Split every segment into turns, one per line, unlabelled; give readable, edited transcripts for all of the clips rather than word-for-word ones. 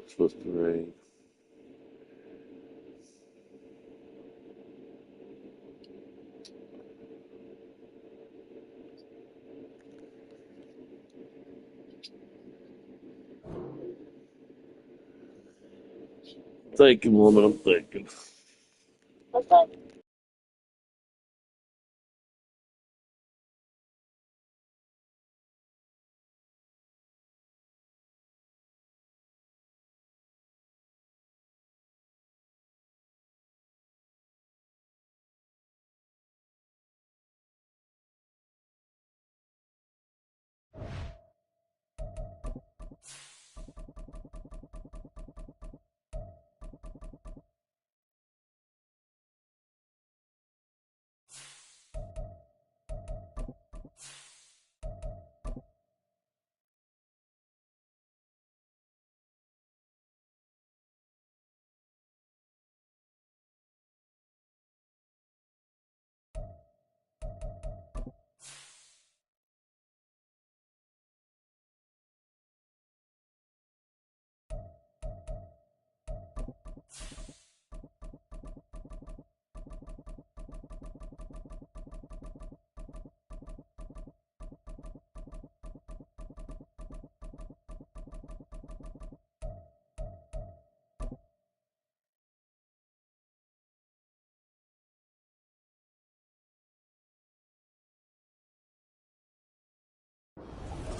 It's supposed to rain. Thinking, woman, I'm thinking.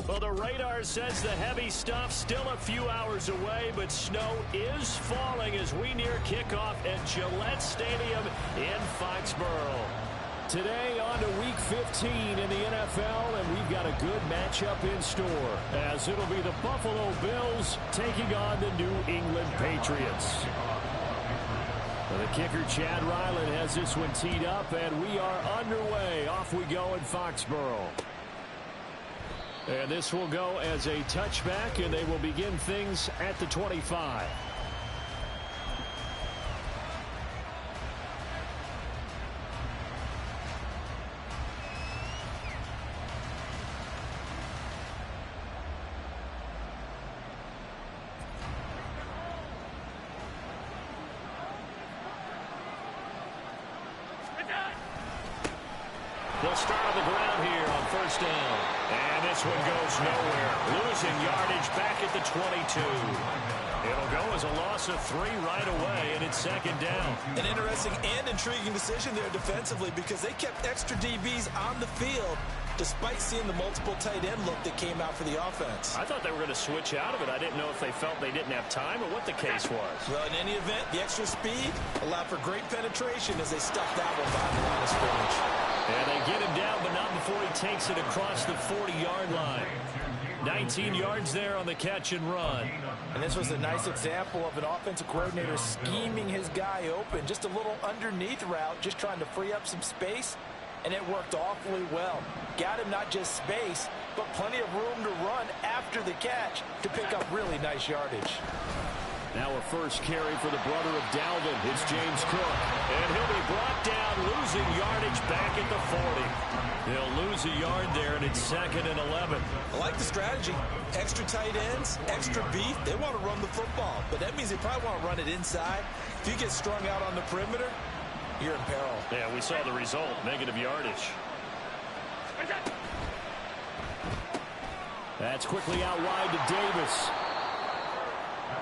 Well, the radar says the heavy stuff still a few hours away, but snow is falling as we near kickoff at Gillette Stadium in Foxborough. Today on to Week 15 in the NFL, and we've got a good matchup in store, as it'll be the Buffalo Bills taking on the New England Patriots. Well, the kicker, Chad Ryland, has this one teed up, and we are underway. Off we go in Foxborough. And this will go as a touchback, and they will begin things at the 25. They'll start on the ground here on first down. And this one goes nowhere. Losing yardage back at the 22. It'll go as a loss of 3 right away, and it's second down.
An interesting and intriguing decision there defensively because they kept extra DBs on the field despite seeing the multiple tight end look that came out for the offense.
I thought they were going to switch out of it. I didn't know if they felt they didn't have time or what the case was.
Well, in any event, the extra speed allowed for great penetration as they stuffed that one by the line of scrimmage.
And they get him down, but not before he takes it across the 40-yard line. 19 yards there on the catch and run.
And this was a nice example of an offensive coordinator scheming his guy open. Just a little underneath route, just trying to free up some space, and it worked awfully well. Got him not just space, but plenty of room to run after the catch to pick up really nice yardage.
Now a first carry for the brother of Dalvin. It's James Cook. And he'll be brought down, losing yardage back at the 40. They'll lose a yard there, and it's second and 11.
I like the strategy. Extra tight ends, extra beef. They want to run the football, but that means they probably want to run it inside. If you get strung out on the perimeter, you're in peril.
Yeah, we saw the result, negative yardage. That's quickly out wide to Davis.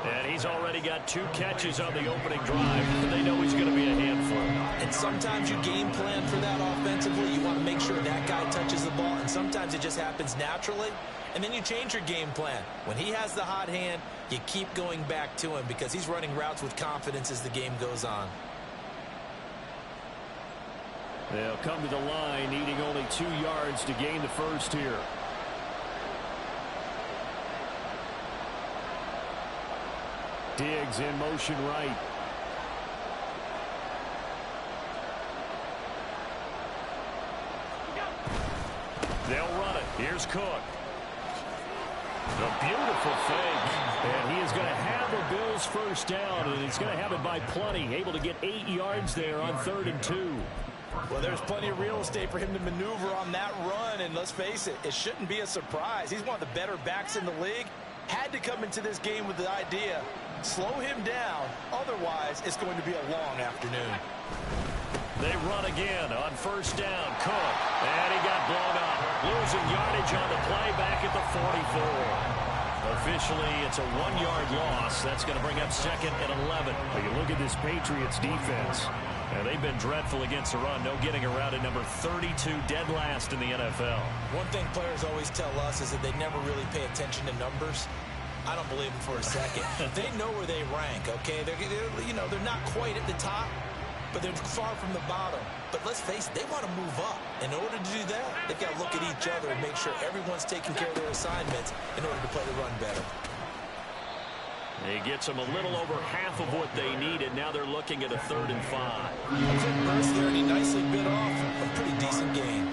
And he's already got 2 catches on the opening drive. They know he's going to be a handful.
And sometimes you game plan for that offensively. You want to make sure that guy touches the ball. And sometimes it just happens naturally. And then you change your game plan. When he has the hot hand, you keep going back to him because he's running routes with confidence as the game goes on.
They'll come to the line, needing only 2 yards to gain the first here. Diggs in motion right. They'll run it. Here's Cook. A beautiful fake. And he is going to have the Bills first down, and he's going to have it by plenty. Able to get 8 yards there on 3rd and 2.
Well, there's plenty of real estate for him to maneuver on that run, and let's face it, it shouldn't be a surprise. He's one of the better backs in the league. Had to come into this game with the idea Slow him down. Otherwise, it's going to be a long afternoon.
They run again on first down. Cook. And he got blown up. Losing yardage on the play back at the 44. Officially, it's a 1-yard loss. That's going to bring up 2nd and 11.
Well, you look at this Patriots defense.
And they've been dreadful against the run. No getting around at number 32, dead last in the NFL.
One thing players always tell us is that they never really pay attention to numbers. I don't believe them for a second. They know where they rank, okay? They're not quite at the top, but they're far from the bottom. But let's face it, they want to move up. In order to do that, they've got to look at each other and make sure everyone's taking care of their assignments in order to play the run better.
He gets them a little over half of what they needed. Now they're looking at a 3rd and 5.
A quick burst there, and he nicely bit off a pretty decent gain.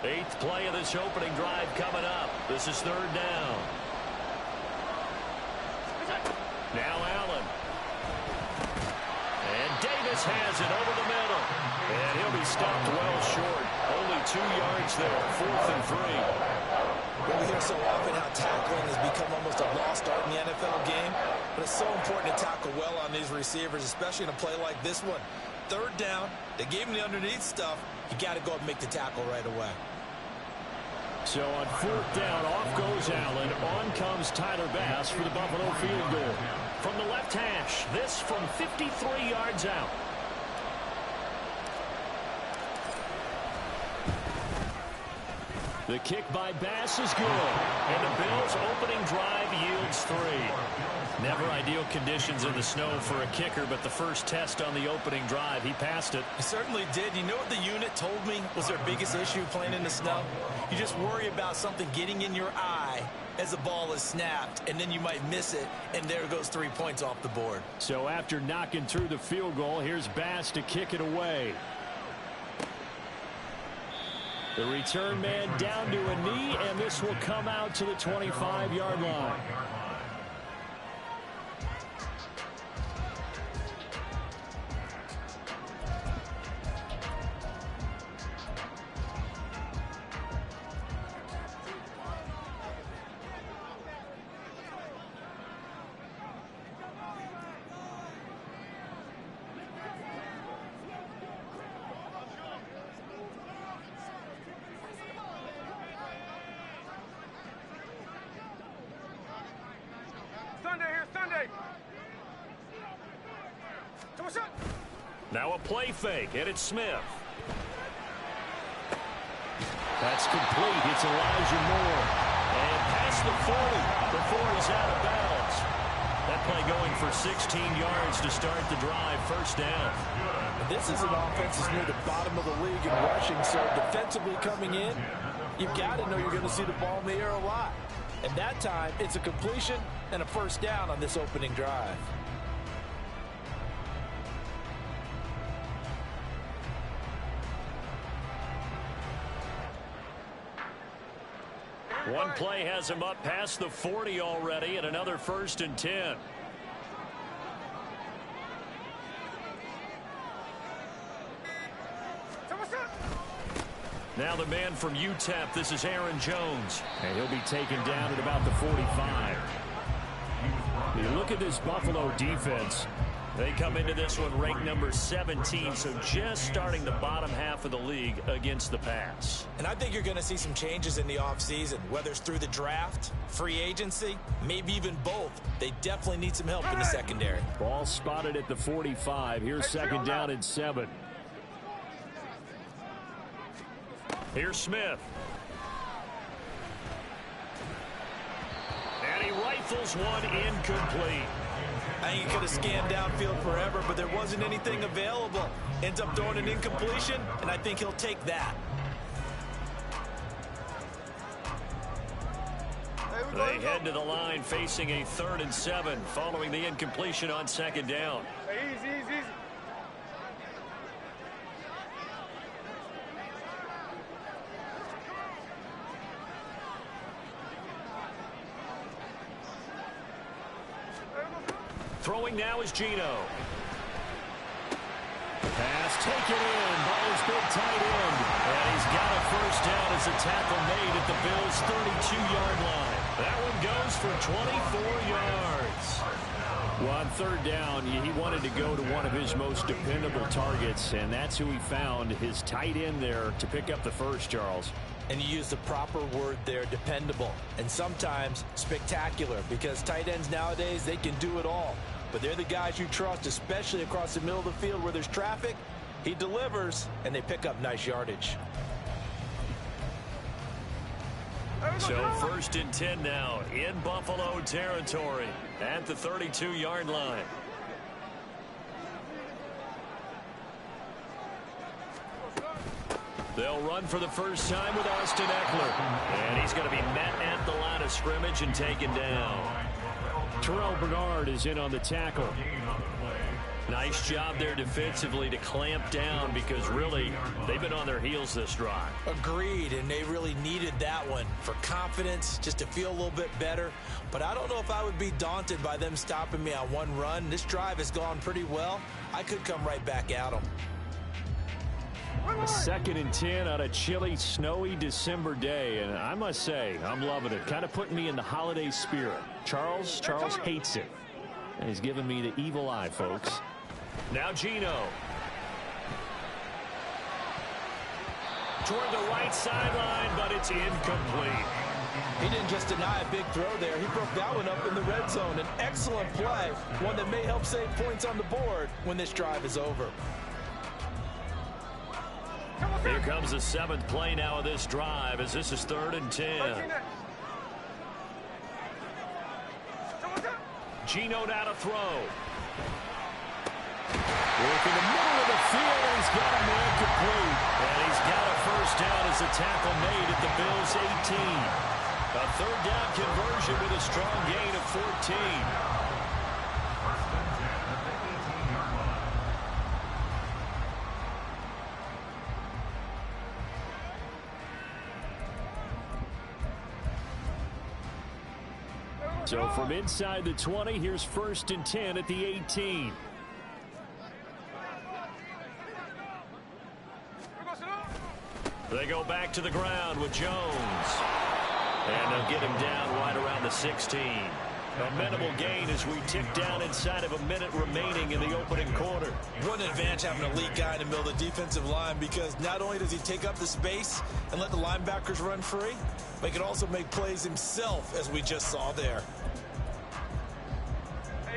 Eighth play of this opening drive coming up. This is 3rd down. Now Allen. And Davis has it over the middle. And he'll be stopped well short. Only 2 yards there. 4th and 3.
Well, we hear so often how tackling has become almost a lost art in the NFL game. But it's so important to tackle well on these receivers, especially in a play like this one. 3rd down. They gave him the underneath stuff. You got to go up and make the tackle right away.
So on 4th down, off goes Allen. On comes Tyler Bass for the Buffalo field goal. From the left hash, this from 53 yards out. The kick by Bass is good. And the Bills' opening drive yields 3. Never ideal conditions in the snow for a kicker, but the first test on the opening drive, he passed it.
He certainly did. You know what the unit told me was their biggest issue playing in the snow? You just worry about something getting in your eye as the ball is snapped, and then you might miss it, and there goes 3 points off the board.
So after knocking through the field goal, here's Bass to kick it away. The return man down to a knee, and this will come out to the 25-yard line. Now a play fake, and it's Smith. That's complete. It's Elijah Moore. And past the 40 before he's out of bounds. That play going for 16 yards to start the drive. First down.
This is an offense that's near the bottom of the league in rushing, so defensively coming in, you've got to know you're going to see the ball in the air a lot. And that time, it's a completion and a first down on this opening drive.
One play has him up past the 40 already, and another 1st and 10. Now the man from UTEP, this is Aaron Jones. And he'll be taken down at about the 45. You look at this Buffalo defense. They come into this one ranked number 17, so just starting the bottom half of the league against the pass.
And I think you're going to see some changes in the offseason, whether it's through the draft, free agency, maybe even both. They definitely need some help in the secondary.
Ball spotted at the 45. Here's 2nd down and 7. Here's Smith. And he rifles one incomplete.
I think he could have scanned downfield forever, but there wasn't anything available. Ends up throwing an incompletion, and I think he'll take that.
They head to the line facing a 3rd and 7 following the incompletion on 2nd down.
Easy, easy, easy.
Throwing now is Geno. Pass taken in by his big tight end. And he's got a first down as a tackle made at the Bills' 32-yard line. That one goes for 24 yards. Well, on third down, he wanted to go to one of his most dependable targets, and that's who he found, his tight end there, to pick up the first, Charles.
And you use the proper word there, dependable, and sometimes spectacular, because tight ends nowadays, they can do it all. But they're the guys you trust, especially across the middle of the field where there's traffic. He delivers, and they pick up nice yardage.
So 1st and 10 now in Buffalo territory at the 32-yard line. They'll run for the first time with Austin Eckler. And he's going to be met at the line of scrimmage and taken down.
Terrell Bernard is in on the tackle.
Nice job there defensively to clamp down, because really they've been on their heels this drive.
Agreed, and they really needed that one for confidence, just to feel a little bit better. But I don't know if I would be daunted by them stopping me on one run. This drive has gone pretty well. I could come right back at them.
2nd and 10 on a chilly, snowy December day, and I must say, I'm loving it. Kind of putting me in the holiday spirit. Charles hates it, and he's giving me the evil eye, folks.
Now Geno. Toward the right sideline, but it's incomplete.
He didn't just deny a big throw there. He broke that one up in the red zone. An excellent play, one that may help save points on the board when this drive is over.
Here comes the 7th play now of this drive, as this is 3rd and 10. Geno now to throw. Work in the middle of the field, and he's got a man complete. And he's got a first down as a tackle made at the Bills' 18. A 3rd down conversion with a strong gain of 14.
So from inside the 20, here's 1st and 10 at the 18.
They go back to the ground with Jones. And they'll get him down right around the 16. A minimal gain as we tick down inside of a minute remaining in the opening quarter.
What an advantage having an elite guy in the middle of the defensive line, because not only does he take up the space and let the linebackers run free, but he can also make plays himself, as we just saw there.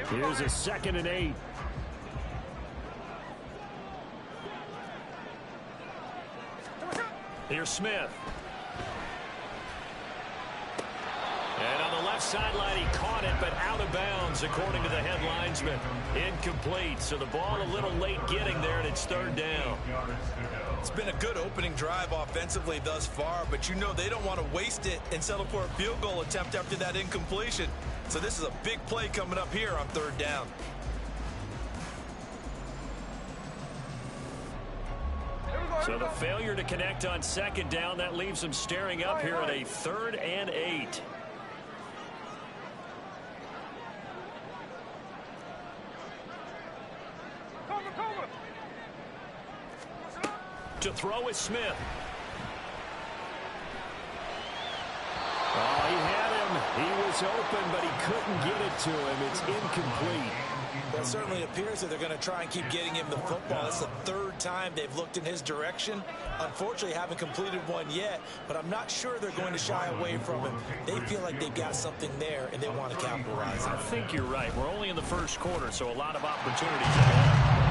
Here's a 2nd and 8.
Here's Smith. And on the left sideline, he caught it, but out of bounds, according to the head linesman. Incomplete, so the ball a little late getting there, and it's 3rd down.
It's been a good opening drive offensively thus far, but you know they don't want to waste it and settle for a field goal attempt after that incompletion. So this is a big play coming up here on 3rd down.
So the failure to connect on 2nd down, that leaves them staring up here at a 3rd and 8. To throw is Smith.
Oh, he had him. He was open, but he couldn't get it to him. It's incomplete.
Well, it certainly appears that they're going to try and keep getting him the football. It's the 3rd time they've looked in his direction. Unfortunately, haven't completed one yet, but I'm not sure they're going to shy away from him. They feel like they've got something there, and they want to capitalize on it.
I think you're right. We're only in the 1st quarter, so a lot of opportunities ahead.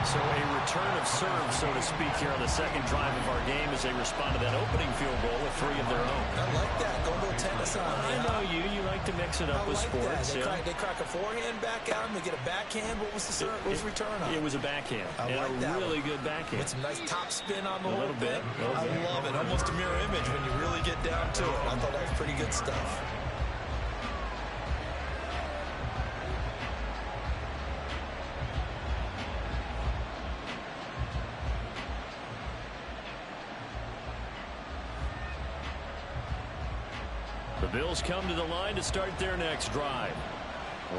So a return of serve, so to speak, here on the 2nd drive of our game as they respond to that opening field goal with 3 of their own.
I like that. Go a little tennis on me.
I know you. You like to mix it up with sports.
They crack a forehand back out, and they get a backhand. What was the serve? What was the return on?
It was a backhand.
I like
and
that
a really
one.
good backhand.
With some nice top spin on the
A
whole
little bit.
I love it. Almost a mirror image when you really get down to it. I thought that was pretty good stuff.
The Bills come to the line to start their next drive.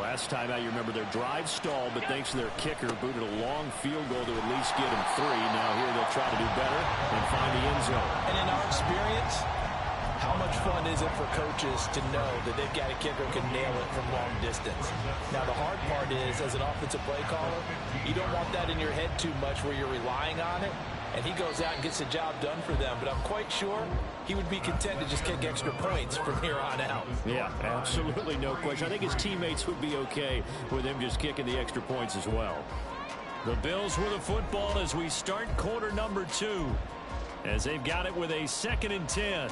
Last time out, you remember their drive stalled, but thanks to their kicker, booted a long field goal to at least get them 3. Now here they'll try to do better and find the end zone.
And in our experience, how much fun is it for coaches to know that they've got a kicker who can nail it from long distance? Now, the hard part is, as an offensive play caller, you don't want that in your head too much where you're relying on it, and he goes out and gets the job done for them. But I'm quite sure he would be content to just kick extra points from here on out.
Yeah, absolutely no question. I think his teammates would be okay with him just kicking the extra points as well.
The Bills with the football as we start quarter number 2, as they've got it with a 2nd and 10.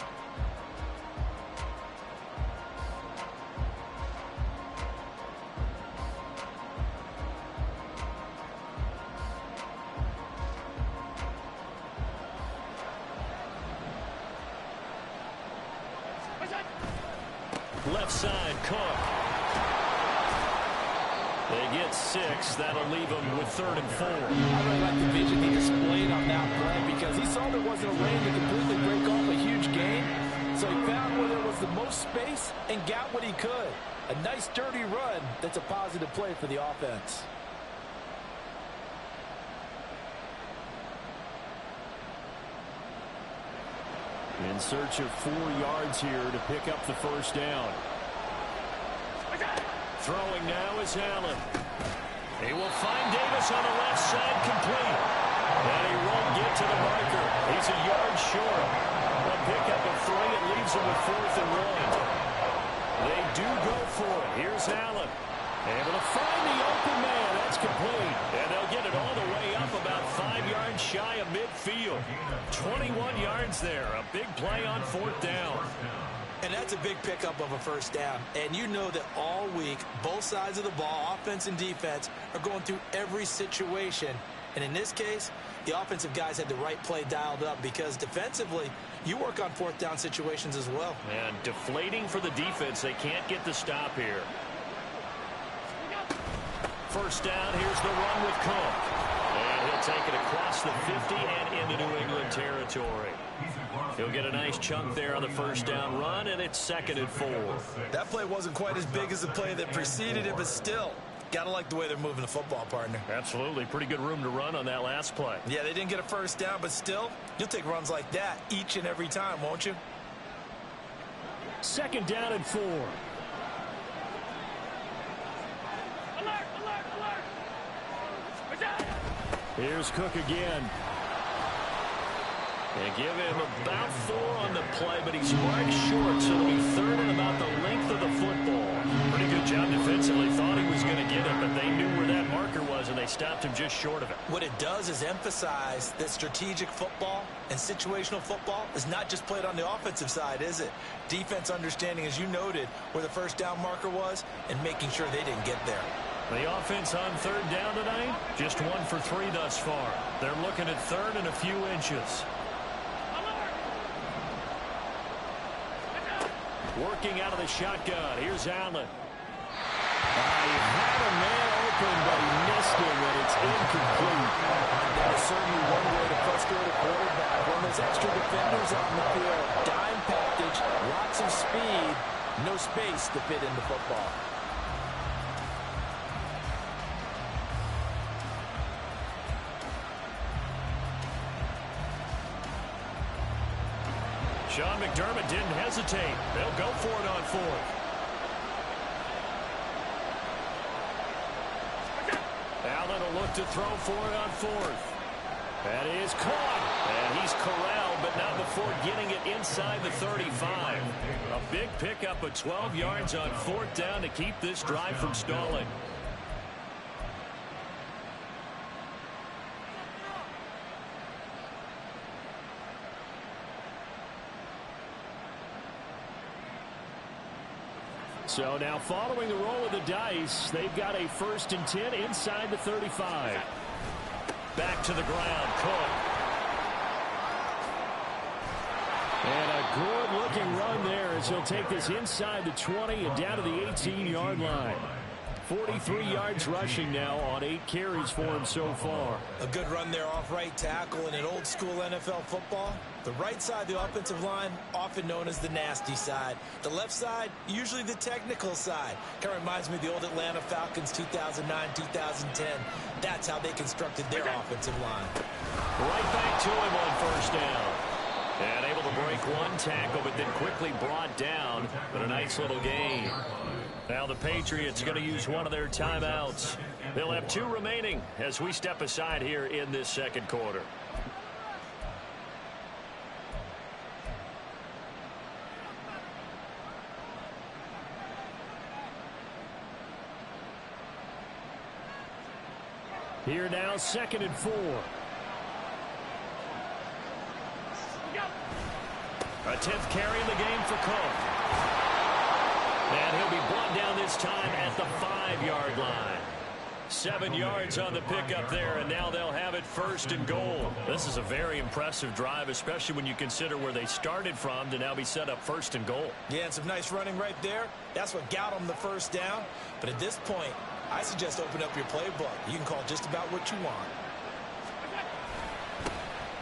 Left side, Cook. They get 6. That'll leave them with 3rd and 4.
I really like the vision he displayed on that play because he saw there wasn't a lane to completely break off a huge gain. So he found where there was the most space and got what he could. A nice, dirty run that's a positive play for the offense.
In search of 4 yards here to pick up the first down.
Throwing now is Allen. He will find Davis on the left side, complete. And he won't get to the marker. He's a yard short. A pickup of 3. It leaves him with 4th and 1. They do go for it. Here's Allen. Able to find the open man. That's complete. And they'll get it all the way up about 5 yards shy of midfield. 21 yards there. A big play on 4th down.
And that's a big pickup of a first down. And you know that all week, both sides of the ball, offense and defense, are going through every situation. And in this case, the offensive guys had the right play dialed up because defensively, you work on 4th down situations as well.
And deflating for the defense. They can't get the stop here. First down, here's the run with Cook. And he'll take it across the 50 and into New England territory. He'll get a nice chunk there on the first down run, and it's 2nd and 4.
That play wasn't quite as big as the play that preceded it, but still, got to like the way they're moving the football, partner.
Absolutely. Pretty good room to run on that last play.
Yeah, they didn't get a first down, but still, you'll take runs like that each and every time, won't you?
2nd down and 4. Here's Cook again.
They give him about 4 on the play, but he's marked short, so it'll be 3rd and about the length of the football. Pretty good job defensively. Thought he was going to get it, but they knew where that marker was, and they stopped him just short of it.
What it does is emphasize that strategic football and situational football is not just played on the offensive side, is it? Defense understanding, as you noted, where the first down marker was and making sure they didn't get there.
The offense on 3rd down tonight, just 1 for 3 thus far. They're looking at 3rd and a few inches. Working out of the shotgun. Here's Allen.
He had a man open, but he missed him, and it's incomplete.
That is certainly one way to frustrate a quarterback. When there's extra defenders on the field, dime package, lots of speed, no space to fit into football.
Sean McDermott didn't hesitate. They'll go for it on 4th. Allen will look to throw for it on 4th. That is caught. And he's corralled, but not before getting it inside the 35. A big pickup of 12 yards on 4th down to keep this drive from stalling.
So now following the roll of the dice, they've got a 1st and 10 inside the 35.
Back to the ground, Cook.
And a good-looking run there as he'll take this inside the 20 and down to the 18-yard line. 43 yards rushing now on 8 carries for him so far.
A good run there off right tackle in an old school NFL football. The right side of the offensive line, often known as the nasty side. The left side, usually the technical side. Kind of reminds me of the old Atlanta Falcons 2009, 2010. That's how they constructed their offensive line.
Right back to him on first down. And able to break one tackle, but then quickly brought down. But a nice little gain. Now the Patriots going to use one of their timeouts. They'll have 2 remaining as we step aside here in this second quarter. Here now, 2nd and 4. A 10th carry in the game for Cook. And he'll be brought down this time at the 5-yard line. 7 yards on the pickup there, and now they'll have it 1st and goal. This is a very impressive drive, especially when you consider where they started from to now be set up 1st and goal.
Yeah, and some nice running right there. That's what got them the first down. But at this point, I suggest open up your playbook. You can call just about what you want.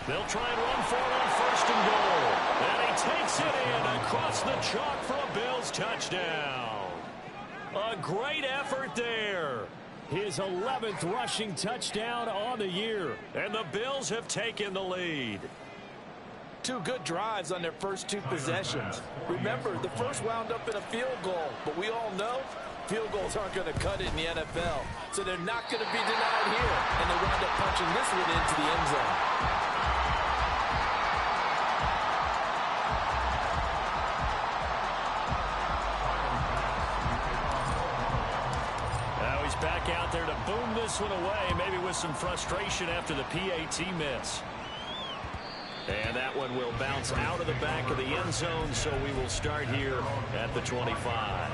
They'll try and run for it on 1st and goal. And he takes it in across the chalk for a Bills touchdown. A great effort there. His 11th rushing touchdown on the year. And the Bills have taken the lead.
2 good drives on their first 2 possessions. Remember, the first wound up in a field goal. But we all know field goals aren't going to cut it in the NFL. So they're not going to be denied here. And they wound up punching this one into the end zone.
Back out there to boom this one away, maybe with some frustration after the PAT miss. And that one will bounce out of the back of the end zone, so we will start here at the 25.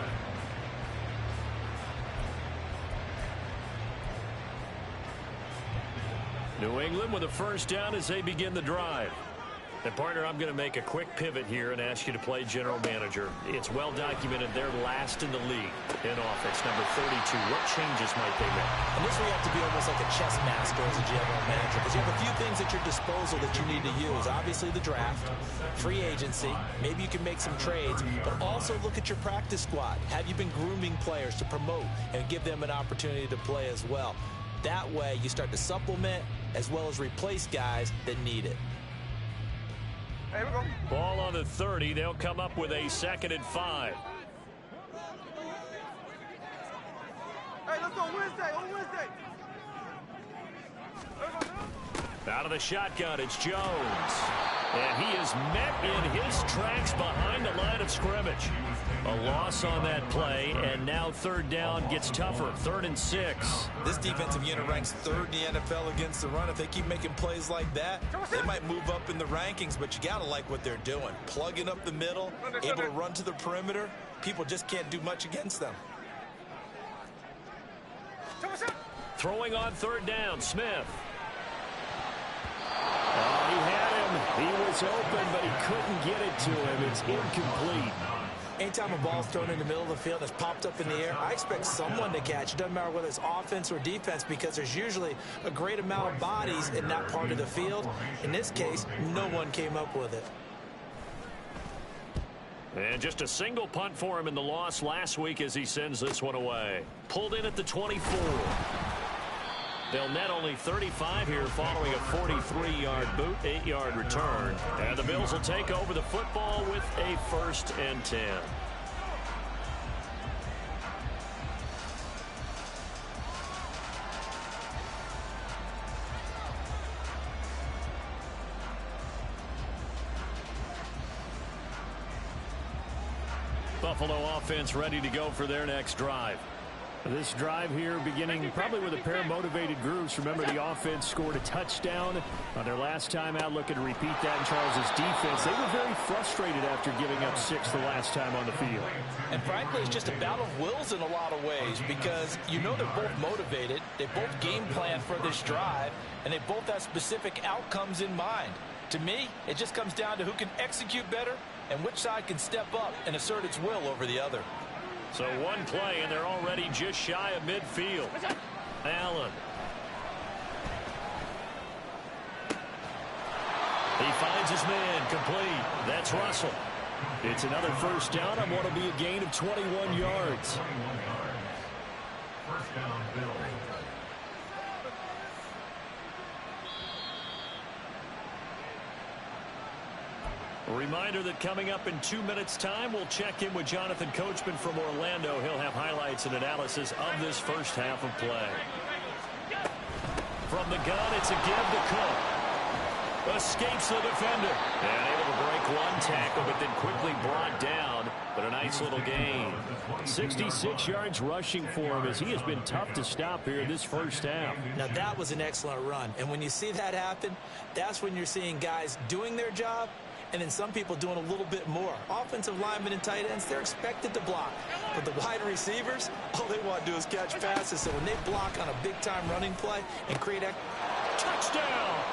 New England with a first down as they begin the drive. And, partner, I'm going to make a quick pivot here and ask you to play general manager. It's well documented they're last in the league in offense, number 32. What changes might they make?
And this way you have to be almost like a chess master as a general manager, because you have a few things at your disposal that you need to use. Obviously the draft, free agency, maybe you can make some trades, but also look at your practice squad. Have you been grooming players to promote and give them an opportunity to play as well? That way you start to supplement as well as replace guys that need it.
Hey, we go.
Ball on the 30. They'll come up with a 2nd and 5.
Hey, let's go Wednesday. On Wednesday.
Out of the shotgun, it's Jones. And he is met in his tracks behind the line of scrimmage. A loss on that play, and now 3rd down gets tougher. 3rd and 6.
This defensive unit ranks 3rd in the NFL against the run. If they keep making plays like that, they might move up in the rankings, but you got to like what they're doing. Plugging up the middle, able to run to the perimeter. People just can't do much against them.
Throwing on 3rd down, Smith. He had him. He was open, but he couldn't get it to him. It's incomplete.
Anytime a ball's thrown in the middle of the field and it's popped up in the air, I expect someone to catch. It doesn't matter whether it's offense or defense, because there's usually a great amount of bodies in that part of the field. In this case, no one came up with it.
And just a single punt for him in the loss last week as he sends this one away. Pulled in at the 24. They'll net only 35 here following a 43-yard boot, 8-yard return. And the Bills will take over the football with a 1st and 10. Buffalo offense ready to go for their next drive. This drive here beginning probably with a pair of motivated groups. Remember, the offense scored a touchdown on their last time out. Looking to repeat that in Charles's defense. They were very frustrated after giving up 6 the last time on the field.
And frankly, it's just a battle of wills in a lot of ways, because you know they're both motivated. They both game plan for this drive, and they both have specific outcomes in mind. To me, it just comes down to who can execute better and which side can step up and assert its will over the other.
So one play, and they're already just shy of midfield. Allen. He finds his man complete. That's Russell. It's another first down on what will be a gain of 21 yards.
First down, Bill.
A reminder that coming up in 2 minutes' time, we'll check in with Jonathan Coachman from Orlando. He'll have highlights and analysis of this first half of play. From the gun, it's a give to Cook. Escapes the defender. And able to break one tackle, but then quickly brought down. But a nice little gain. 66 yards rushing for him as he has been tough to stop here in this first half.
Now, that was an excellent run. And when you see that happen, that's when you're seeing guys doing their job, and then some people doing a little bit more. Offensive linemen and tight ends, they're expected to block. But the wide receivers, all they want to do is catch passes. So when they block on a big-time running play and create a
touchdown.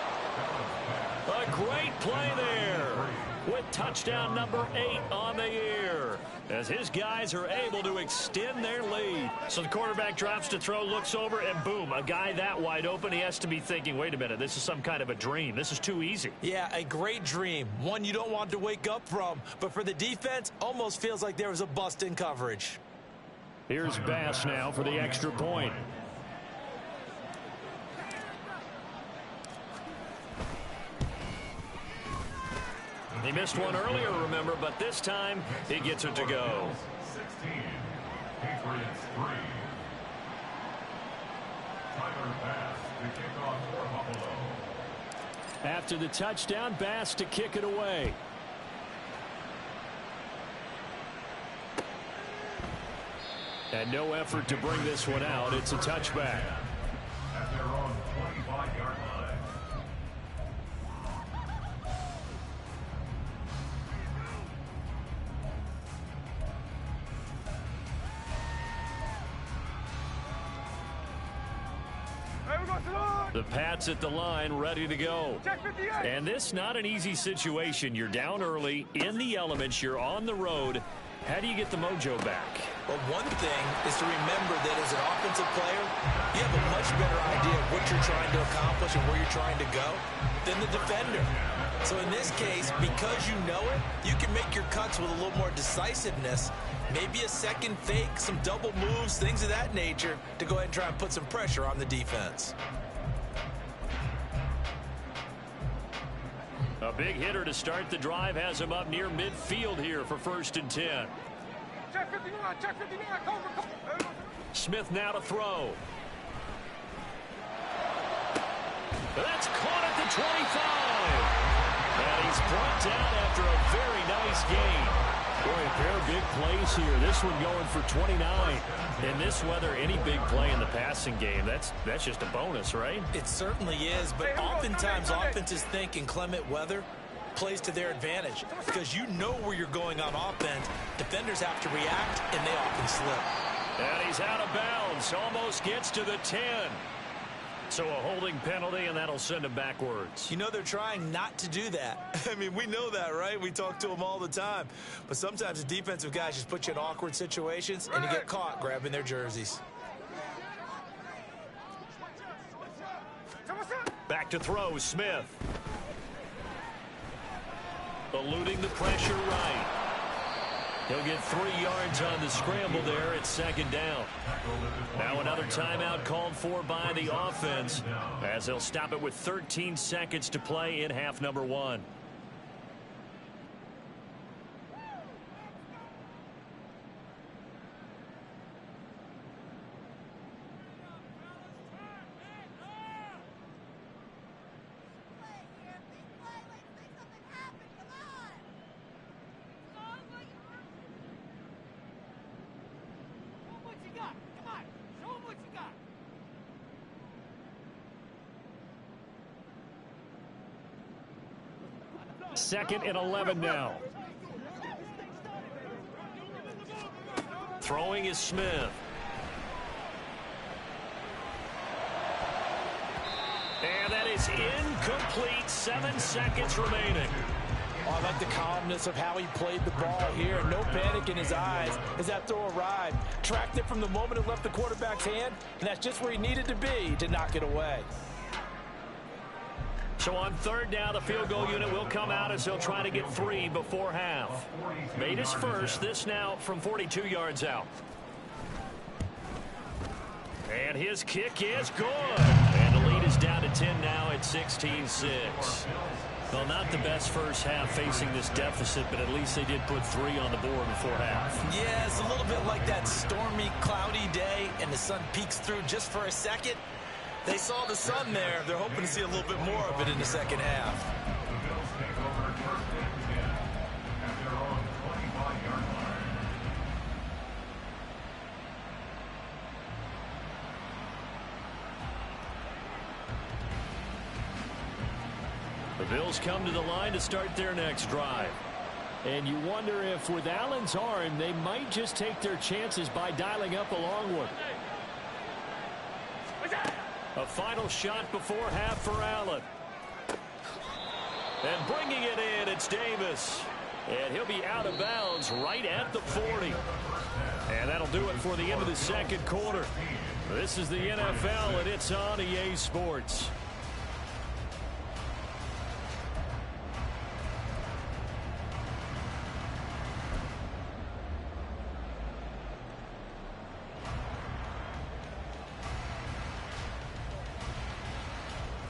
A great play there with touchdown number 8 on the year as his guys are able to extend their lead. So the quarterback drops to throw, looks over, and boom, a guy that wide open, he has to be thinking, wait a minute, this is some kind of a dream. This is too easy.
Yeah, a great dream. One you don't want to wake up from. But for the defense, almost feels like there was a bust in coverage.
Here's Bass now for the extra point. He missed one earlier, remember, but this time he gets it to go.
16, Patriots 3. Tyler Bass to kick off for Buffalo.
After the touchdown, Bass to kick it away. And no effort to bring this one out. It's a touchback.
At their own 25-yard line.
The Pats at the line, ready to go. And this not an easy situation. You're down early, in the elements, you're on the road. How do you get the mojo back?
Well, one thing is to remember that as an offensive player, you have a much better idea of what you're trying to accomplish and where you're trying to go than the defender. So in this case, because you know it, you can make your cuts with a little more decisiveness. Maybe a second fake, some double moves, things of that nature to go ahead and try and put some pressure on the defense.
A big hitter to start the drive has him up near midfield here for 1st and 10.
Check 59, check 59, cover.
Smith now to throw. That's caught at the 25. And he's brought down after a very nice gain. Boy, a pair of big plays here. This one going for 29. In this weather, any big play in the passing game, that's just a bonus, right?
It certainly is, but oftentimes offenses think in clement weather plays to their advantage because you know where you're going on offense. Defenders have to react, and they often slip.
And he's out of bounds. Almost gets to the 10. So a holding penalty, and that'll send him backwards.
You know they're trying not to do that. I mean, we know that, right? We talk to them all the time. But sometimes the defensive guys just put you in awkward situations, and you get caught grabbing their jerseys.
Back to throw, Smith. Eluding the pressure right. He'll get 3 yards on the scramble there at 2nd down. Now another timeout called for by the offense as they'll stop it with 13 seconds to play in half number 1. Second and 11 now. Throwing is Smith. And that is incomplete. 7 seconds remaining.
I like the calmness of how he played the ball here. No panic in his eyes as that throw arrived. Tracked it from the moment it left the quarterback's hand, and that's just where he needed to be to knock it away.
So on third down, the field goal unit will come out as he'll try to get 3 before half. Made his first. This now from 42 yards out. And his kick is good. And the lead is down to 10 now at 16-6. Well, not the best first half facing this deficit, but at least they did put 3 on the board before half.
Yeah, it's a little bit like that stormy, cloudy day, and the sun peeks through just for a second. They saw the sun there. They're hoping to see a little bit more of it in the second half.
The Bills take over first and 10 at their own 25-yard line.
The Bills come to the line to start their next drive. And you wonder if with Allen's arm, they might just take their chances by dialing up a long one. A final shot before half for Allen. And bringing it in, it's Davis. And he'll be out of bounds right at the 40. And that'll do it for the end of the second quarter. This is the NFL, and it's on EA Sports.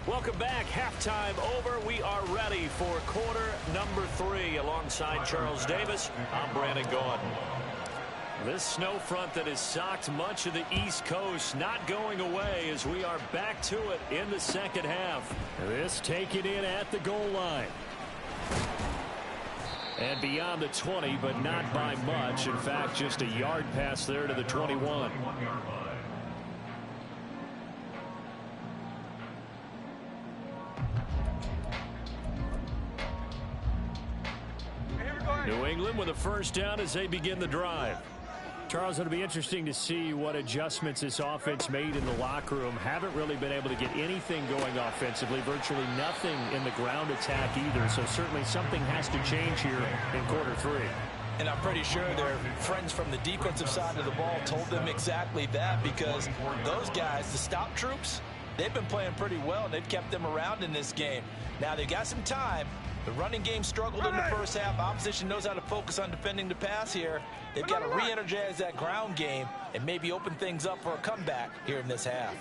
Welcome back. Halftime over. We are ready for quarter number 3 alongside Charles Davis. I'm Brandon Gordon. This snow front that has socked much of the East Coast not going away as we are back to it in the second half. This taken in at the goal line. And beyond the 20, but not by much. In fact, just a yard pass there to the 21. New England with a first down as they begin the drive. Charles, it'll be interesting to see what adjustments this offense made in the locker room. Haven't really been able to get anything going offensively. Virtually nothing in the ground attack either. So certainly something has to change here in quarter 3.
And I'm pretty sure their friends from the defensive side of the ball told them exactly that, because those guys, the stop troops, they've been playing pretty well. They've kept them around in this game. Now they've got some time. The running game struggled in the first half. Opposition knows how to focus on defending the pass here. They've got to re-energize that ground game and maybe open things up for a comeback here in this half.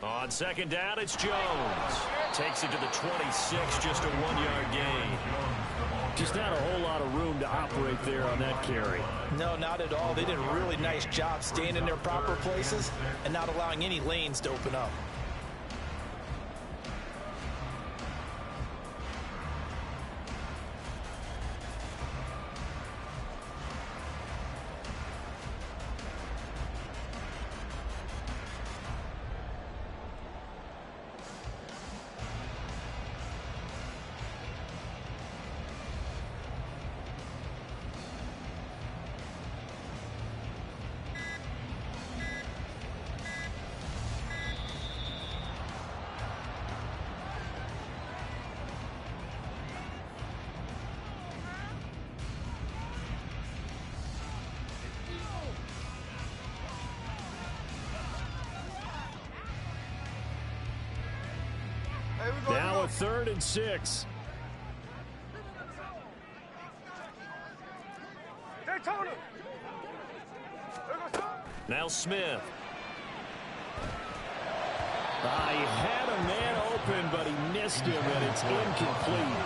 On second down, it's Jones. Takes it to the 26, just a 1-yard gain. Just not a whole lot of room to operate there on that carry.
No, not at all. They did a really nice job staying in their proper places and not allowing any lanes to open up.
Now a 3rd and 6. Now Smith. He had a man open, but he missed him, and it's incomplete.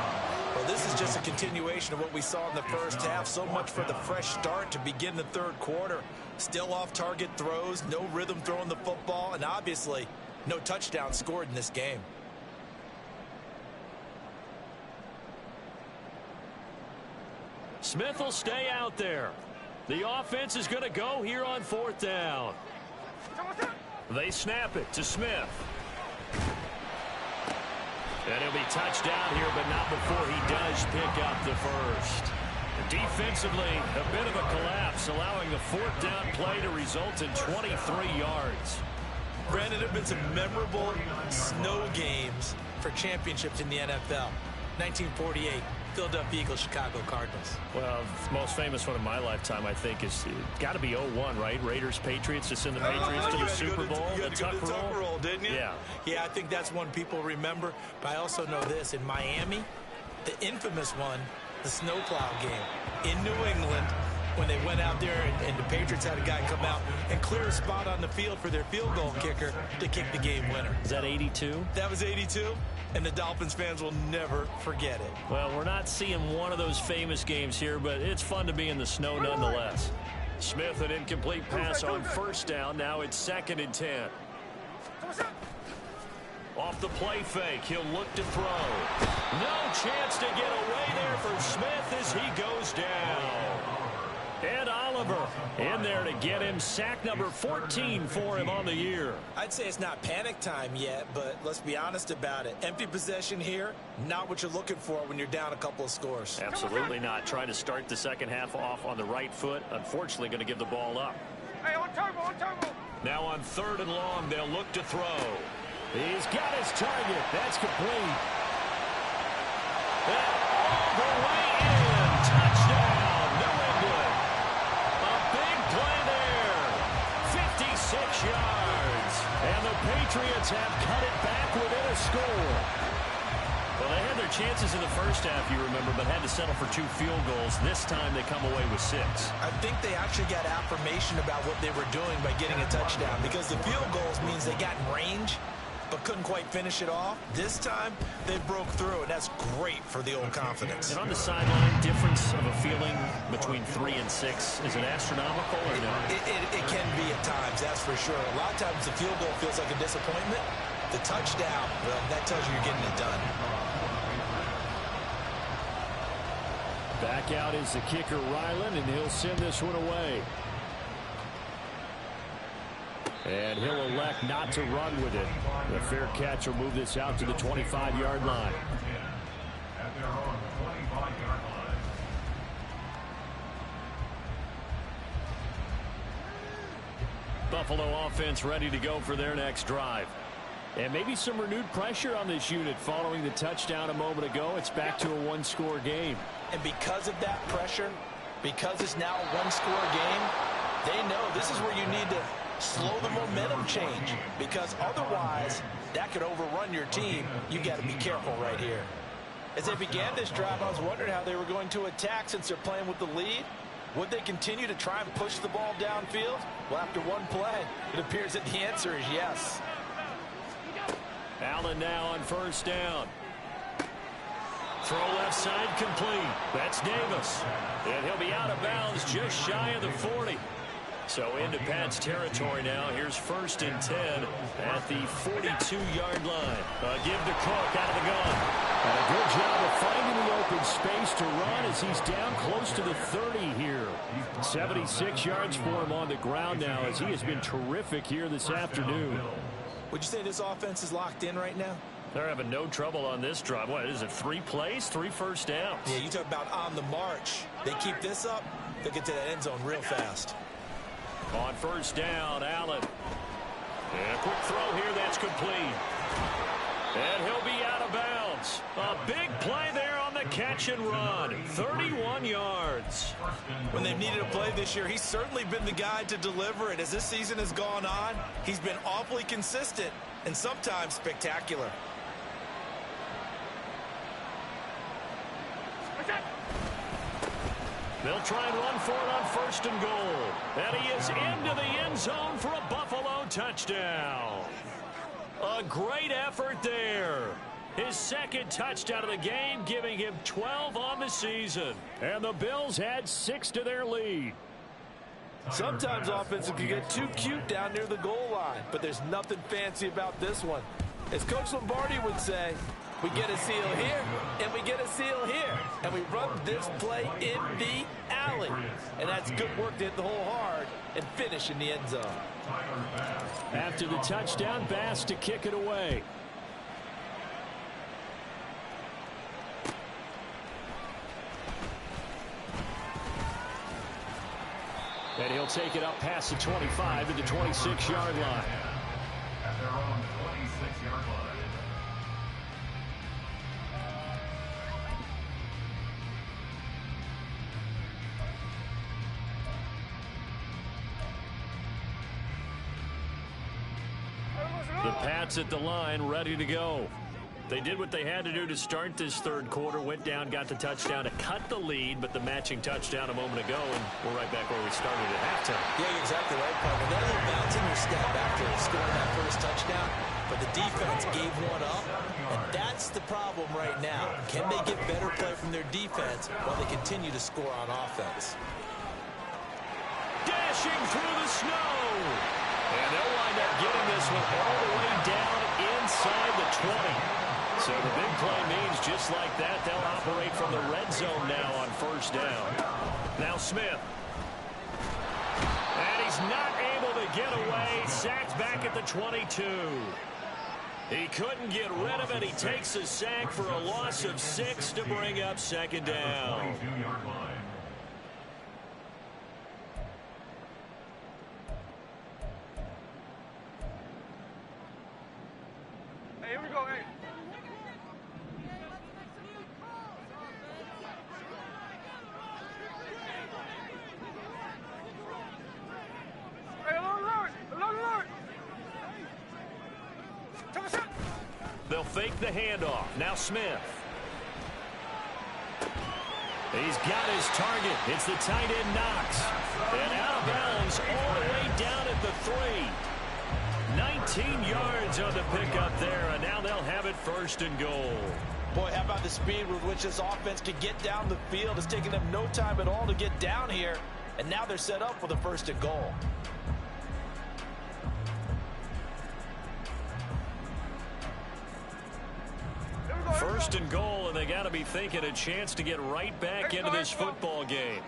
Well, this is just a continuation of what we saw in the first half. So much for the fresh start to begin the third quarter. Still off-target throws, no rhythm throwing the football, and obviously no touchdown scored in this game.
Smith will stay out there. The offense is going to go here on 4th down. They snap it to Smith. And he'll be touched down here, but not before he does pick up the first. Defensively, a bit of a collapse, allowing the 4th down play to result in 23 yards.
Brandon, there have been some memorable snow games for championships in the NFL. 1948, Philadelphia Eagles, Chicago Cardinals.
Well, the most famous one of my lifetime, I think, is got to be 0-1, right? Raiders, Patriots, to send the Patriots to the Super Bowl.
You had to go to the tuck roll, didn't you?
Yeah.
Yeah, I think that's one people remember. But I also know this. In Miami, the infamous one, the snowplow game in New England, when they went out there and the Patriots had a guy come out and clear a spot on the field for their field goal kicker to kick the game winner.
Is that 82?
That was 82, and the Dolphins fans will never forget it.
Well, we're not seeing one of those famous games here, but it's fun to be in the snow nonetheless. Smith, an incomplete pass on first down. Now it's 2nd and 10. Off the play fake, he'll look to throw. No chance to get away there for Smith as he goes down. And Oliver in there to get him sack number 14 for him on the year.
I'd say it's not panic time yet, but let's be honest about it. Empty possession here, not what you're looking for when you're down a couple of scores.
Absolutely not. Trying to start the second half off on the right foot. Unfortunately, going to give the ball up.
Hey, on turbo, on turbo.
Now on 3rd and long, they'll look to throw. He's got his target. That's complete. And all the way in. Touchdown, New England. A big play there. 56 yards. And the Patriots have cut it back within a score. Well, they had their chances in the first half, you remember, but had to settle for 2 field goals. This time they come away with 6.
I think they actually got affirmation about what they were doing by getting a touchdown, because the field goals means they got in range but couldn't quite finish it off. This time they broke through, and that's great for the old confidence.
And on the sideline, difference of a feeling between 3 and 6, is it astronomical or no?
It can be at times, that's for sure. A lot of times the field goal feels like a disappointment. The touchdown, well, that tells you you're getting it done.
Back out is the kicker, Ryland, and he'll send this one away. And he'll elect not to run with it. The fair catch will move this out to the 25-yard line.
At their own 25-yard line.
Buffalo offense ready to go for their next drive. And maybe some renewed pressure on this unit following the touchdown a moment ago. It's back to a 1-score game.
And because of that pressure, because it's now a 1-score game, they know this is where you need to slow the momentum change, because otherwise that could overrun your team. You got to be careful right here. As they began this drive, I was wondering how they were going to attack since they're playing with the lead. Would they continue to try and push the ball downfield? Well, after one play, it appears that the answer is yes.
Allen now on 1st down. Throw left side complete. That's Davis. And he'll be out of bounds just shy of the 40. So into Pat's territory now. Here's 1st and 10 at the 42-yard line. Give to Cook out of the gun. And a good job of finding the open space to run as he's down close to the 30 here. 76 yards for him on the ground now as he has been terrific here this afternoon.
Would you say this offense is locked in right now?
They're having no trouble on this drive. What is it, 3 plays, 3 first downs?
Yeah, you talk about on the march. They keep this up, they'll get to that end zone real fast.
On 1st down, Allen. And a quick throw here, that's complete. And he'll be out of bounds. A big play there on the catch and run. 31 yards.
When they've needed a play this year, he's certainly been the guy to deliver it. As this season has gone on, he's been awfully consistent and sometimes spectacular.
They'll try and run for it on 1st and goal. And he is into the end zone for a Buffalo touchdown. A great effort there. His 2nd touchdown of the game, giving him 12 on the season. And the Bills add 6 to their lead.
Sometimes offenses can get too cute down near the goal line, but there's nothing fancy about this one. As Coach Lombardi would say, we get a seal here, and we get a seal here. And we run this play in the alley. And that's good work to hit the hole hard and finish in the end zone.
After the touchdown, Bass to kick it away. And he'll take it up past the 25 to the 26-yard line.
their own 26-yard line.
The Pats at the line, ready to go. They did what they had to do to start this third quarter, went down, got the touchdown to cut the lead, but the matching touchdown a moment ago, and we're right back where we started at halftime.
Yeah, you're exactly right, partner. They're a little bounce in your step after scoring that first touchdown, but the defense gave one up, and that's the problem right now. Can they get better play from their defense while they continue to score on offense?
Dashing through the snow. And they'll wind up getting this one all the way down inside the 20. So the big play means just like that, they'll operate from the red zone now on first down. Now Smith. And he's not able to get away. Sacked back at the 22. He couldn't get rid of it. He takes a sack for a loss of 6 to bring up second down.
22-yard line.
Hey, here we go, hey. Hey, alert! Come on, shot!
They'll fake the handoff. Now Smith. He's got his target. It's the tight end Knox. And out of bounds all the way down at the 3. 19 yards on the pickup there, and now they'll have it first and goal.
Boy, how about the speed with which this offense could get down the field? It's taking them no time at all to get down here, and now they're set up for the first and goal.
First and goal, and they got to be thinking a chance to get right back into this football game.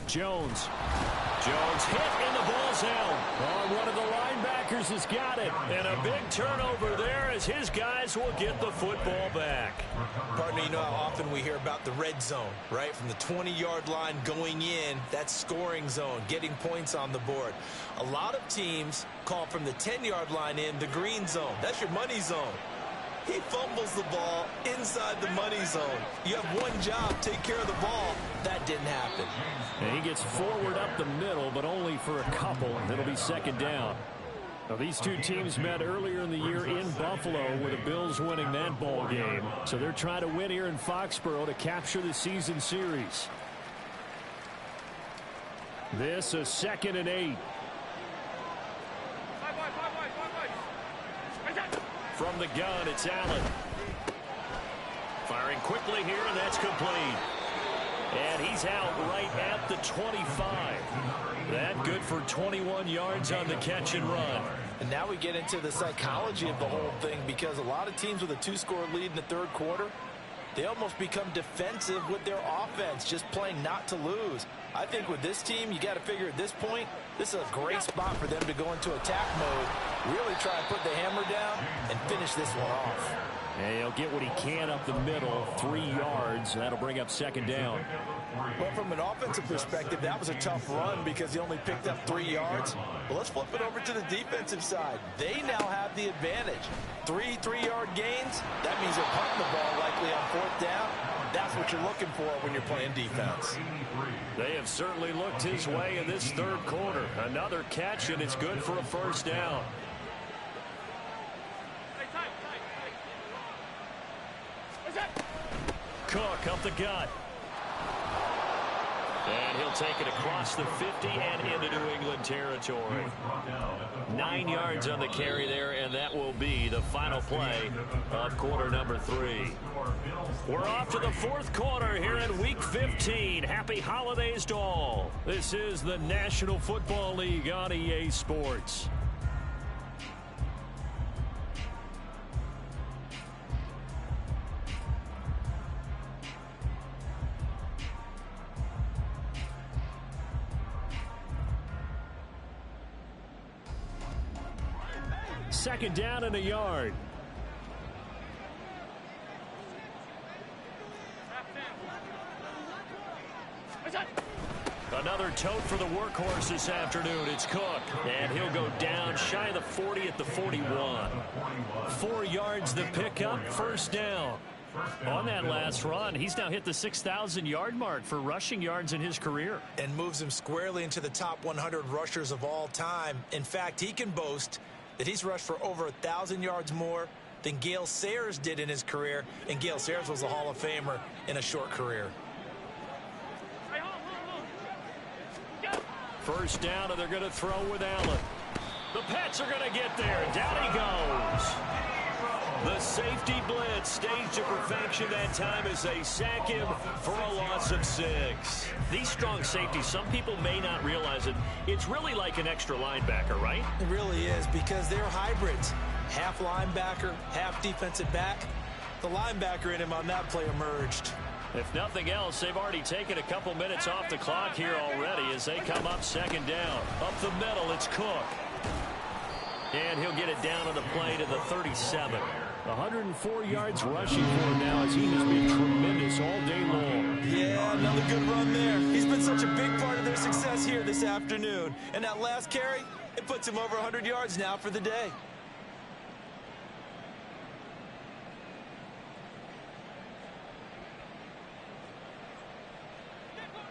Jones hit in the ball zone. Oh, one of the linebackers has got it. And a big turnover there as his guys will get the football back.
Partner, you know how often we hear about the red zone, right? From the 20-yard line going in, that's scoring zone, getting points on the board. A lot of teams call from the 10-yard line in the green zone. That's your money zone. He fumbles the ball inside the money zone. You have one job, take care of the ball. That didn't happen.
And he gets forward up the middle, but only for a couple. It'll be second down. Now, these two teams met earlier in the year in Buffalo with the Bills winning that ball game. So they're trying to win here in Foxborough to capture the season series. This a 2nd and 8. From the gun, it's Allen. Firing quickly here, and that's complete. And he's out right at the 25. That good for 21 yards on the catch and run.
And now we get into the psychology of the whole thing, because a lot of teams with a 2-score lead in the third quarter, they almost become defensive with their offense, just playing not to lose. I think with this team, you got to figure at this point, this is a great spot for them to go into attack mode, really try and put the hammer down and finish this one off.
And he'll get what he can up the middle, 3 yards. That'll bring up second down.
Well, from an offensive perspective, that was a tough run because he only picked up 3 yards. But let's flip it over to the defensive side. They now have the advantage. 3 3-yard gains, that means they're punting the ball likely on 4th down. That's what you're looking for when you're playing defense.
They have certainly looked his way in this third quarter. Another catch, and it's good for a first down. Cook up the gut. And he'll take it across the 50 and into New England territory. 9 yards on the carry there, and that will be the final play of quarter number 3. We're off to the fourth quarter here in Week 15. Happy holidays to all. This is the National Football League on EA Sports. Second down and a yard. Another tote for the workhorse this afternoon. It's Cook, and he'll go down shy of the 40 at the 41. 4 yards the pickup, first down. On that last run, he's now hit the 6,000-yard mark for rushing yards in his career.
And moves him squarely into the top 100 rushers of all time. In fact, he can boast that he's rushed for over 1,000 yards more than Gale Sayers did in his career. And Gale Sayers was a Hall of Famer in a short career.
First down, and they're going to throw with Allen. The Pats are going to get there. Down he goes. The safety blitz staged to perfection that time as they sack him for a loss of 6. These strong safeties, some people may not realize it. It's really like an extra linebacker, right?
It really is, because they're hybrids. Half linebacker, half defensive back. The linebacker in him on that play emerged.
If nothing else, they've already taken a couple minutes off the clock here already as they come up second down. Up the middle, it's Cook. And he'll get it down on the play to the 37. 104 yards rushing for him now as he has been tremendous all day long.
Yeah, another good run there. He's been such a big part of their success here this afternoon. And that last carry, it puts him over 100 yards now for the day.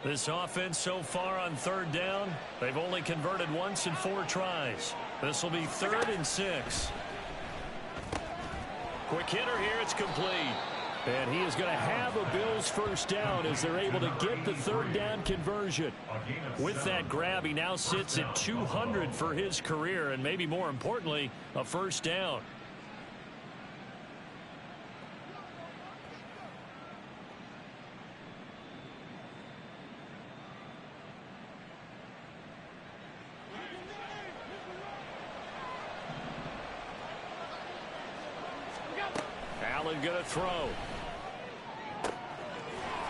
This offense so far on third down, they've only converted once in 4 tries. This will be 3rd and 6. Quick hitter here, it's complete. And he is going to have a Bills first down as they're able to get the 3rd down conversion. With that grab, he now sits at 200 for his career, and maybe more importantly, a first down. Allen going to throw.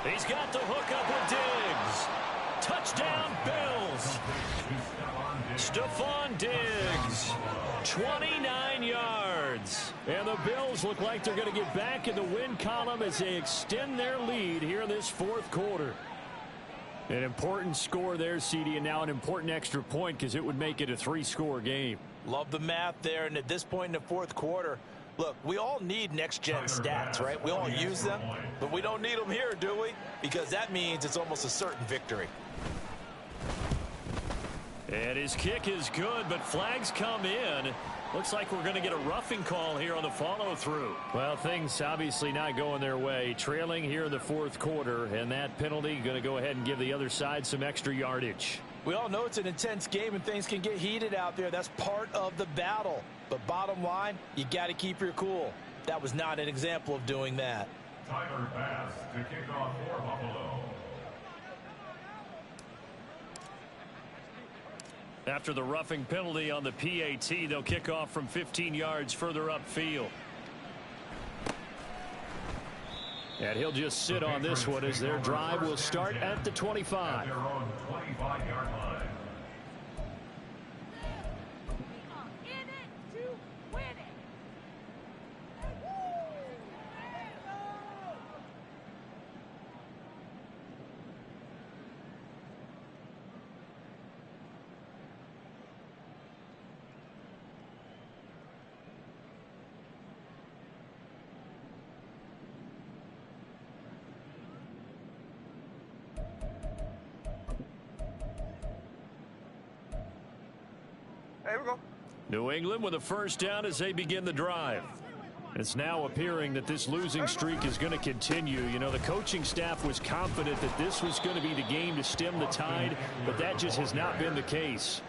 He's got the hook up with Diggs. Touchdown, Bills. Stephon Diggs, 29 yards. And the Bills look like they're going to get back in the win column as they extend their lead here in this 4th quarter. An important score there, CD, and now an important extra point because it would make it a 3-score game.
Love the math there, and at this point in the 4th quarter, look, we all need next-gen stats, right? We all use them, but we don't need them here, do we? Because that means it's almost a certain victory.
And his kick is good, but flags come in. Looks like we're going to get a roughing call here on the follow-through. Well, things obviously not going their way. Trailing here in the 4th quarter, and that penalty going to go ahead and give the other side some extra yardage.
We all know it's an intense game and things can get heated out there. That's part of the battle. But bottom line, you got to keep your cool. That was not an example of doing that.
Tyler Bass to kick off for Buffalo.
After the roughing penalty on the PAT, they'll kick off from 15 yards further upfield. And he'll just sit on this one as their drive will start at the 25.
At their own 25-yard line.
Here we go.
New England with a first down as they begin the drive. It's now appearing that this losing streak is going to continue. You know, the coaching staff was confident that this was going to be the game to stem the tide, but that just has not been the case.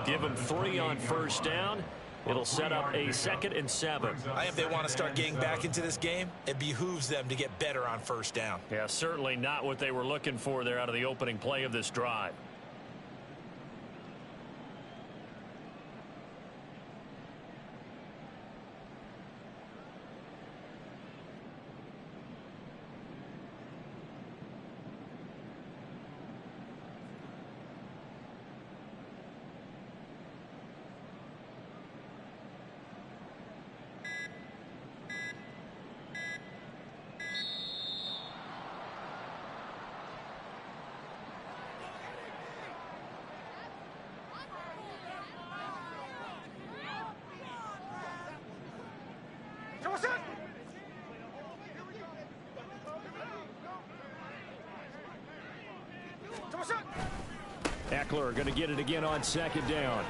Give them 3 on first down. It'll set up a 2nd and 7.
I think if they want to start getting back into this game, it behooves them to get better on first down.
Yeah, certainly not what they were looking for there out of the opening play of this drive. Eckler going to get it again on second down.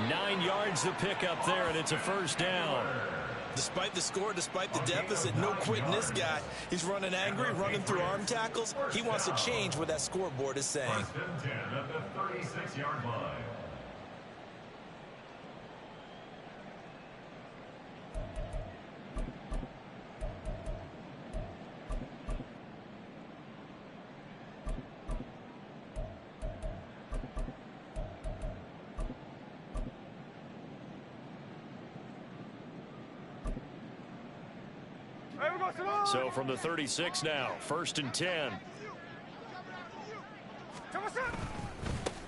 9 yards to pick up there, and it's a first down.
Despite the score, despite the deficit, no quitting this guy. He's running angry, running through arm tackles. He wants to change what that scoreboard is saying.
First and 10 at the 36-yard line.
So from the 36 now, first and 10.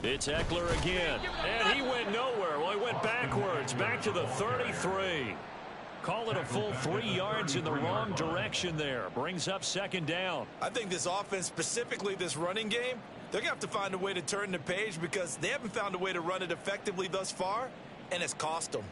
It's Eckler again, and he went nowhere. Well, he went backwards, back to the 33. Call it a full 3 yards in the wrong direction there. Brings up second down.
I think this offense, specifically this running game, they're going to have to find a way to turn the page because they haven't found a way to run it effectively thus far, and it's cost them.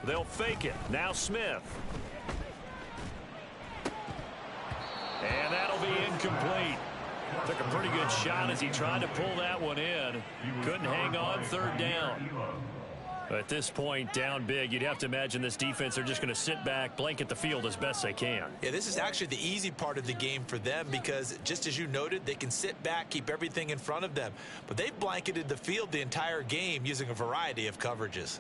They'll fake it. Now Smith. And that'll be incomplete. Took a pretty good shot as he tried to pull that one in. Couldn't hang on third down. At this point, down big, you'd have to imagine this defense, they're just going to sit back, blanket the field as best they can.
Yeah, this is actually the easy part of the game for them because, just as you noted, they can sit back, keep everything in front of them. But they've blanketed the field the entire game using a variety of coverages.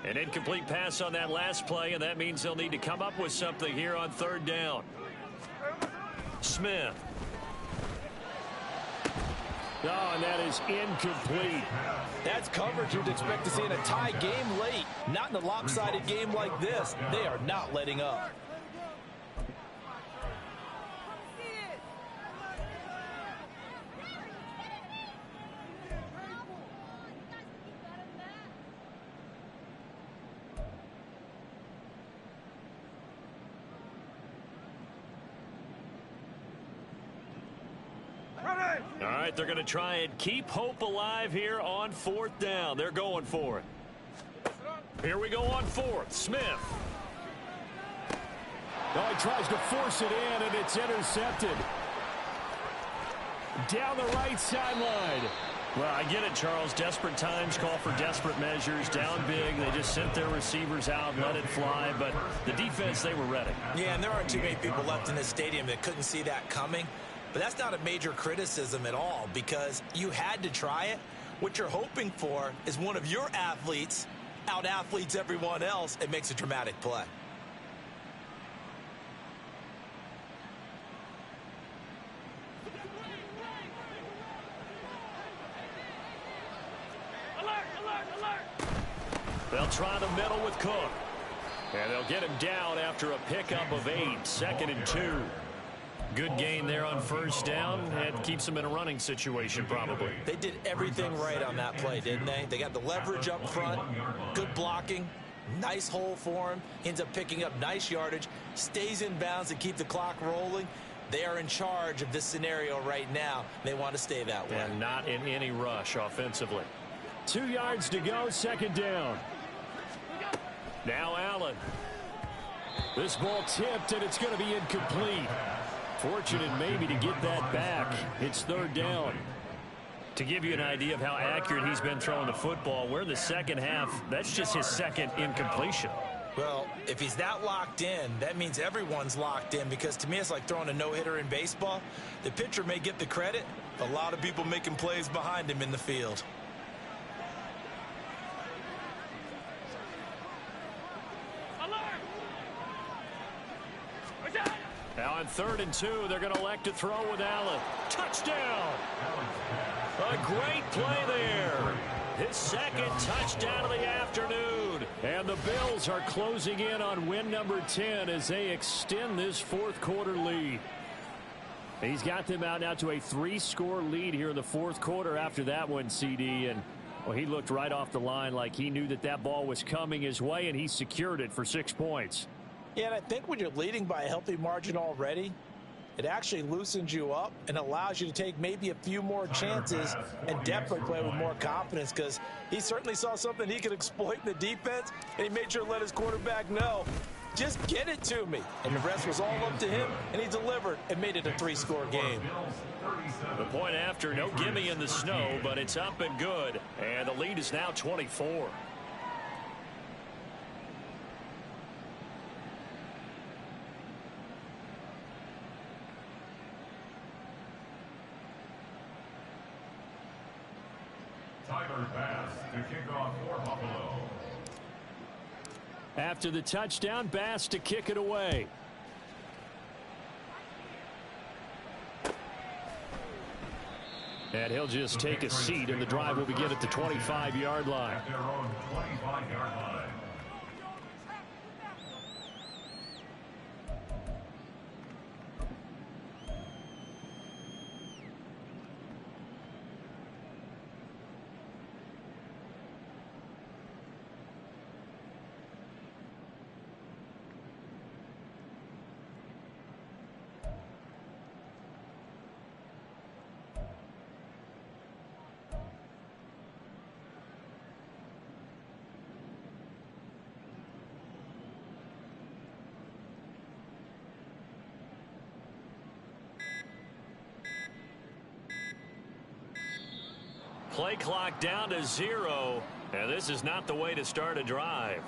An incomplete pass on that last play, and that means they'll need to come up with something here on third down. Smith. Oh, and that is incomplete.
That's coverage you'd expect to see in a tie game late. Not in a lopsided game like this. They are not letting up.
All right, they're going to try and keep hope alive here on fourth down. They're going for it. Here we go on fourth. Smith. Oh, he tries to force it in, and it's intercepted. Down the right sideline. Well, I get it, Charles. Desperate times call for desperate measures. Down big, they just sent their receivers out, let it fly. But the defense, they were ready.
Yeah, and there aren't too many people left in this stadium that couldn't see that coming. But that's not a major criticism at all because you had to try it. What you're hoping for is one of your athletes out-athletes everyone else and makes a dramatic play.
They'll try the middle with Cook. And they'll get him down after a pickup of 8, 2nd and 2. Good gain there on first down. And keeps him in a running situation probably.
They did everything right on that play, didn't they? They got the leverage up front, good blocking, nice hole for him. Ends up picking up nice yardage, stays in bounds to keep the clock rolling. They are in charge of this scenario right now. They want to stay that way.
And not in any rush offensively. 2 yards to go, 2nd down. Now Allen. This ball tipped, and it's going to be incomplete. Fortunate maybe to get that back. It's third down. To give you an idea of how accurate he's been throwing the football, we're in the second half. That's just his second incompletion.
Well, if he's that locked in, that means everyone's locked in, because to me it's like throwing a no-hitter in baseball. The pitcher may get the credit. A lot of people making plays behind him in the field.
Now on 3rd and 2, they're going to elect to throw with Allen. Touchdown! A great play there. His second touchdown of the afternoon. And the Bills are closing in on win number 10 as they extend this fourth quarter lead. He's got them out now to a 3-score lead here in the fourth quarter after that one, CD. And well, he looked right off the line like he knew that that ball was coming his way, and he secured it for 6 points.
Yeah, and I think when you're leading by a healthy margin already, it actually loosens you up and allows you to take maybe a few more chances and definitely play with more confidence, because he certainly saw something he could exploit in the defense, and he made sure to let his quarterback know, just get it to me. And the rest was all up to him, and he delivered and made it a 3-score game.
The point after, no gimme in the snow, but it's up and good. And the lead is now 24.
Bass to kick off for Buffalo.
After the touchdown, Bass to kick it away. And he'll just take a seat, and the drive will begin at the 25-yard line.
At their own 25-yard line.
Play clock down to 0, and this is not the way to start a drive.